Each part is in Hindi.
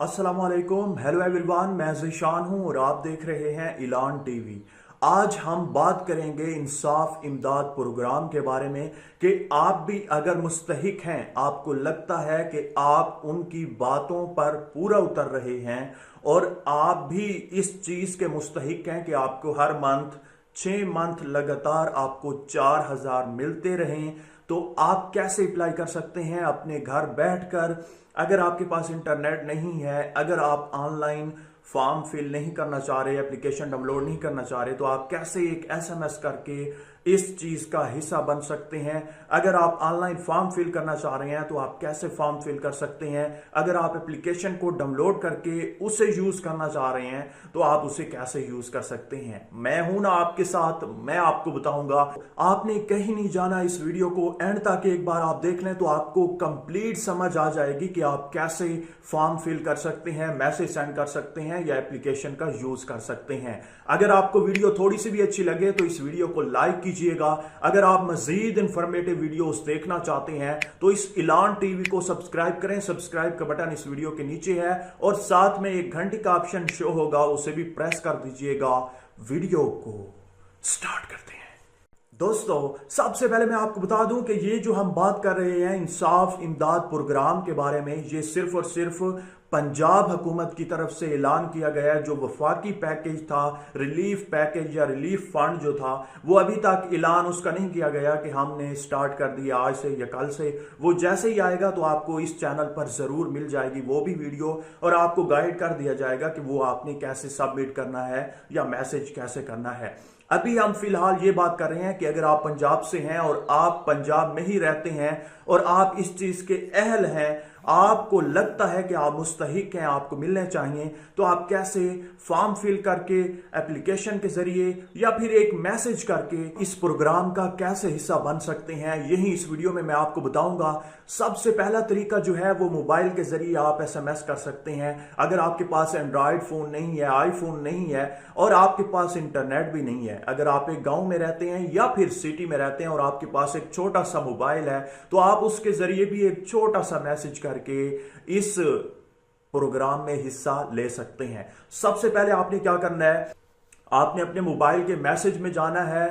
अस्सलाम वालेकुम, हेलो एवरीवन। मैं ज़ीशान हूं और आप देख रहे हैं इलान टीवी। आज हम बात करेंगे इंसाफ इमदाद प्रोग्राम के बारे में कि आप भी अगर मुस्तहिक हैं, आपको लगता है कि आप उनकी बातों पर पूरा उतर रहे हैं और आप भी इस चीज के मुस्तहिक हैं कि आपको हर मंथ 6 मंथ लगातार आपको 4,000 मिलते रहें, तो आप कैसे अप्लाई कर सकते हैं अपने घर बैठकर। अगर आपके पास इंटरनेट नहीं है, अगर आप ऑनलाइन फॉर्म फिल नहीं करना चाह रहे, एप्लीकेशन डाउनलोड नहीं करना चाह रहे, तो आप कैसे एक एसएमएस करके इस चीज का हिस्सा बन सकते हैं। अगर आप ऑनलाइन फॉर्म फिल करना चाह रहे हैं तो आप कैसे फॉर्म फिल कर सकते हैं। अगर आप एप्लीकेशन को डाउनलोड करके उसे यूज करना चाह रहे हैं तो आप उसे कैसे यूज कर सकते हैं। मैं हूं ना आपके साथ, मैं आपको बताऊंगा। आपने कहीं नहीं जाना, इस वीडियो को एंड तक एक बार आप देख लें तो आपको कंप्लीट समझ आ जाएगी कि आप कैसे फॉर्म फिल कर सकते हैं, मैसेज सेंड कर सकते हैं या एप्लीकेशन का यूज कर सकते हैं। अगर आपको वीडियो थोड़ी सी भी अच्छी लगे तो इस वीडियो को लाइक कीजिएगा। अगर आप मजीद इंफॉर्मेटिव वीडियोस देखना चाहते हैं तो इस इलान टीवी को सब्सक्राइब करें। सब्सक्राइब का बटन इस वीडियो के नीचे है और साथ में एक घंटी का ऑप्शन शो होगा, उसे भी प्रेस कर दीजिएगा। वीडियो को स्टार्ट करते हैं। दोस्तों, सबसे पहले मैं आपको बता दूं कि ये जो हम बात कर रहे हैं इंसाफ इमदाद प्रोग्राम के बारे में, ये सिर्फ और सिर्फ पंजाब हुकूमत की तरफ से ऐलान किया गया है। जो वफाकी पैकेज था, रिलीफ पैकेज या रिलीफ फंड जो था, वो अभी तक ऐलान उसका नहीं किया गया कि हमने स्टार्ट कर दिया आज से या कल से। वो जैसे ही आएगा तो आपको इस चैनल पर जरूर मिल जाएगी वो भी वीडियो, और आपको गाइड कर दिया जाएगा कि वो आपने कैसे सबमिट करना है या मैसेज कैसे करना है। अभी हम फिलहाल ये बात कर रहे हैं कि अगर आप पंजाब से हैं और आप पंजाब में ही रहते हैं और आप इस चीज के अहल हैं, आपको लगता है कि आप मुस्तहिक हैं, आपको मिलने चाहिए, तो आप कैसे फॉर्म फिल करके, एप्लीकेशन के जरिए या फिर एक मैसेज करके इस प्रोग्राम का कैसे हिस्सा बन सकते हैं, यही इस वीडियो में मैं आपको बताऊंगा। सबसे पहला तरीका जो है वो मोबाइल के जरिए आप एसएमएस कर सकते हैं। अगर आपके पास एंड्रॉयड फोन नहीं है, आईफोन नहीं है और आपके पास इंटरनेट भी नहीं है, अगर आप एक गांव में रहते हैं या फिर सिटी में रहते हैं और आपके पास एक छोटा सा मोबाइल है, तो आप उसके जरिए भी एक छोटा सा मैसेज करके इस प्रोग्राम में हिस्सा ले सकते हैं। सबसे पहले आपने क्या करना है, आपने अपने मोबाइल के मैसेज में जाना है।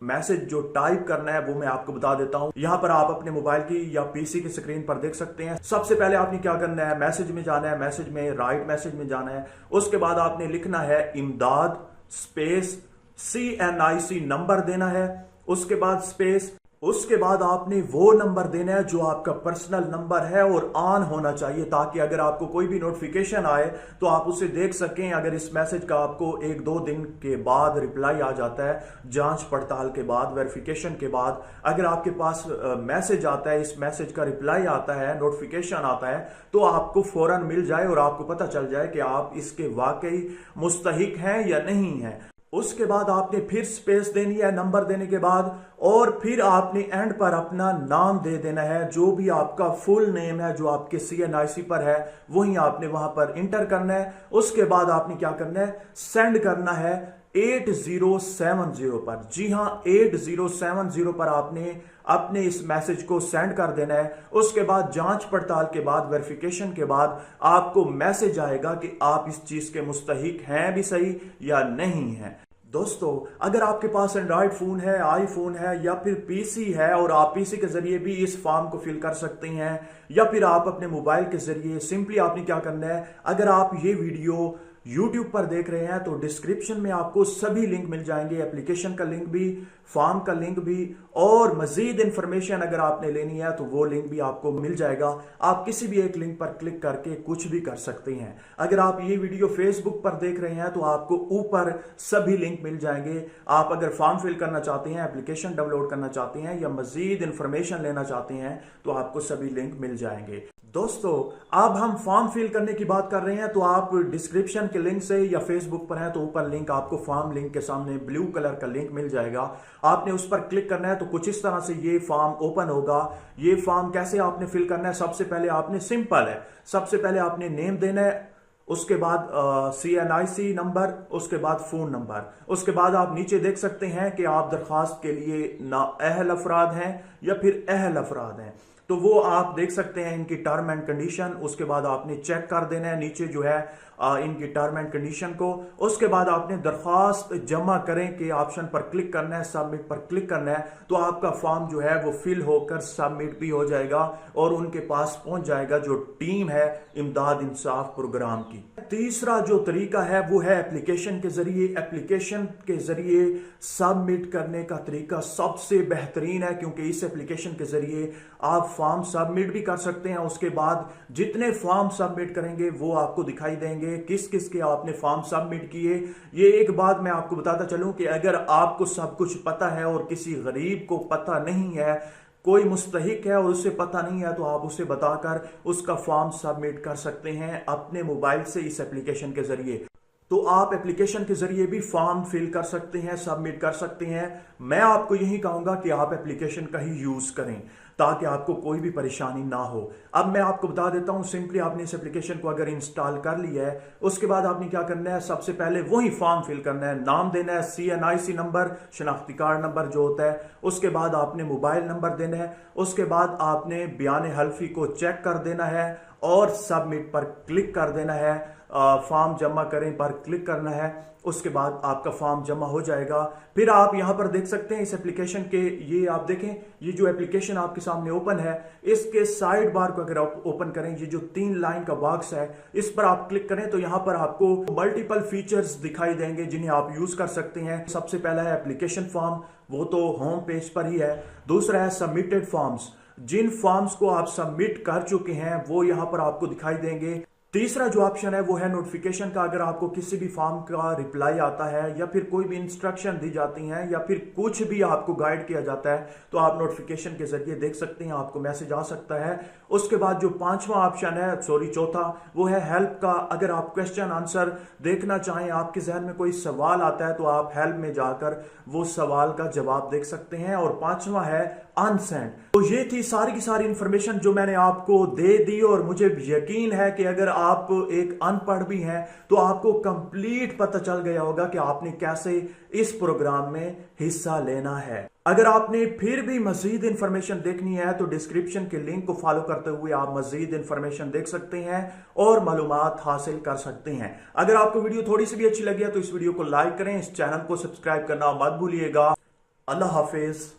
मैसेज जो टाइप करना है वो मैं आपको बता देता हूं। यहां पर आप अपने मोबाइल की या पीसी की स्क्रीन पर देख सकते हैं। सबसे पहले आपने क्या करना है, मैसेज में जाना है, मैसेज में राइट मैसेज में जाना है। उसके बाद आपने लिखना है इमदाद स्पेस CNIC नंबर देना है, उसके बाद स्पेस, उसके बाद आपने वो नंबर देना है जो आपका पर्सनल नंबर है और ऑन होना चाहिए, ताकि अगर आपको कोई भी नोटिफिकेशन आए तो आप उसे देख सकें। अगर इस मैसेज का आपको 1-2 दिन के बाद रिप्लाई आ जाता है, जांच पड़ताल के बाद, वेरिफिकेशन के बाद, अगर आपके पास मैसेज आता है, इस मैसेज का रिप्लाई आता है, नोटिफिकेशन आता है, तो आपको फौरन मिल जाए और आपको पता चल जाए कि आप इसके वाकई मुस्तहिक हैं या नहीं हैं। उसके बाद आपने फिर स्पेस देनी है नंबर देने के बाद, और फिर आपने एंड पर अपना नाम दे देना है। जो भी आपका फुल नेम है जो आपके CNIC पर है वही आपने वहां पर इंटर करना है। उसके बाद आपने क्या करना है, सेंड करना है 8070 पर। जी हां, 8070 पर आपने अपने इस मैसेज को सेंड कर देना है। उसके बाद जांच पड़ताल के बाद, वेरिफिकेशन के बाद आपको मैसेज आएगा कि आप इस चीज के मुस्तहिक हैं भी सही या नहीं है। दोस्तों, अगर आपके पास एंड्रॉयड फोन है, आईफोन है या फिर पीसी है और आप पीसी के जरिए भी इस फॉर्म को फिल कर सकते हैं, या फिर आप अपने मोबाइल के जरिए, सिंपली आपने क्या करना है, अगर आप ये वीडियो YouTube पर देख रहे हैं तो डिस्क्रिप्शन में आपको सभी लिंक मिल जाएंगे, एप्लीकेशन का लिंक भी, फॉर्म का लिंक भी, और मजीद इंफॉर्मेशन अगर आपने लेनी है तो वो लिंक भी आपको मिल जाएगा। आप किसी भी एक लिंक पर क्लिक करके कुछ भी कर सकते हैं। अगर आप ये वीडियो फेसबुक पर देख रहे हैं तो आपको ऊपर सभी लिंक मिल जाएंगे। आप अगर फॉर्म फिल करना चाहते हैं, एप्लीकेशन डाउनलोड करना चाहते हैं या मजीद इंफॉर्मेशन लेना चाहते हैं तो आपको सभी लिंक मिल जाएंगे। दोस्तों, अब हम फॉर्म फिल करने की बात कर रहे हैं तो आप डिस्क्रिप्शन के लिंक से, या फेसबुक पर हैं तो ऊपर लिंक, आपको फॉर्म लिंक के सामने ब्लू कलर का लिंक मिल जाएगा। आपने उस पर क्लिक करना है तो कुछ इस तरह से ये फॉर्म ओपन होगा। ये फॉर्म कैसे आपने फिल करना है, सबसे पहले आपने, सिंपल है, सबसे पहले आपने नेम देना है, उसके बाद CNIC नंबर, उसके बाद फोन नंबर। उसके बाद आप नीचे देख सकते हैं कि आप दरखास्त के लिए नाअहल अफराद हैं या फिर अहल अफराद हैं। तो वो आप देख सकते हैं इनकी टर्म एंड कंडीशन। उसके बाद आपने चेक कर देना है नीचे जो है इनकी टर्म एंड कंडीशन को। उसके बाद आपने दरखास्त जमा करें के ऑप्शन पर क्लिक करना है, सबमिट पर क्लिक करना है, तो आपका फॉर्म जो है वो फिल होकर सबमिट भी हो जाएगा और उनके पास पहुंच जाएगा जो टीम है इमदाद इंसाफ प्रोग्राम की। तीसरा जो तरीका है वो है एप्लीकेशन के जरिए। एप्लीकेशन के जरिए सबमिट करने का तरीका सबसे बेहतरीन है, क्योंकि इस एप्लीकेशन के जरिए आप फॉर्म सबमिट भी कर सकते हैं। उसके बाद जितने फॉर्म सबमिट करेंगे वो आपको दिखाई देंगे किस किस के आपने फॉर्म सबमिट किए। ये एक बात मैं आपको बताता चलूं कि अगर आपको सब कुछ पता है और किसी गरीब को पता नहीं है, कोई मुस्तहिक है और उसे पता नहीं है, तो आप उसे बताकर उसका फॉर्म सबमिट कर सकते हैं अपने मोबाइल से इस एप्लीकेशन के जरिए। तो आप एप्लीकेशन के जरिए भी फॉर्म फिल कर सकते हैं, सबमिट कर सकते हैं। मैं आपको यही कहूंगा कि आप एप्लीकेशन का ही यूज करें ताकि आपको कोई भी परेशानी ना हो। अब मैं आपको बता देता हूं, सिंपली आपने इस एप्लीकेशन को अगर इंस्टॉल कर लिया है, उसके बाद आपने क्या करना है, सबसे पहले वही फॉर्म फिल करना है। नाम देना है, CNIC नंबर, शनाख्ती कार्ड नंबर जो होता है। उसके बाद आपने मोबाइल नंबर देना है। उसके बाद आपने बयान हल्फी को चेक कर देना है और सबमिट पर क्लिक कर देना है। फॉर्म जमा करें पर क्लिक करना है। उसके बाद आपका फॉर्म जमा हो जाएगा। फिर आप यहां पर देख सकते हैं इस एप्लीकेशन के, ये आप देखें, ये जो एप्लीकेशन आपके सामने ओपन है, इसके साइड बार को अगर आप ओपन करें, ये जो 3 लाइन का बॉक्स है, इस पर आप क्लिक करें तो यहां पर आपको मल्टीपल फीचर्स दिखाई देंगे जिन्हें आप यूज कर सकते हैं। सबसे पहला है एप्लीकेशन फॉर्म, वो तो होम पेज पर ही है। दूसरा है सबमिटेड फॉर्म्स, जिन फॉर्म्स को आप सबमिट कर चुके हैं वो यहां पर आपको दिखाई देंगे। तीसरा जो ऑप्शन है वो है नोटिफिकेशन का। अगर आपको किसी भी फॉर्म का रिप्लाई आता है या फिर कोई भी इंस्ट्रक्शन दी जाती हैं या फिर कुछ भी आपको गाइड किया जाता है, तो आप नोटिफिकेशन के जरिए देख सकते हैं, आपको मैसेज आ सकता है। उसके बाद जो चौथा, वो है हेल्प का। अगर आप क्वेश्चन आंसर देखना चाहें, आपके जहन में कोई सवाल आता है, तो आप हेल्प में जाकर वो सवाल का जवाब देख सकते हैं। और 5वां है अनसेंड। तो ये थी सारी की सारी इंफॉर्मेशन जो मैंने आपको दे दी, और मुझे यकीन है कि अगर आप एक अनपढ़ भी हैं तो आपको कंप्लीट पता चल गया होगा कि आपने कैसे इस प्रोग्राम में हिस्सा लेना है। अगर आपने फिर भी मजीद इंफॉर्मेशन देखनी है तो डिस्क्रिप्शन के लिंक को फॉलो करते हुए आप मजीद इंफॉर्मेशन देख सकते हैं और मालूमात हासिल कर सकते हैं। अगर आपको वीडियो थोड़ी सी भी अच्छी लगी है तो इस वीडियो को लाइक करें, इस चैनल को सब्सक्राइब करना मत भूलिएगा। अल्लाह हाफिज।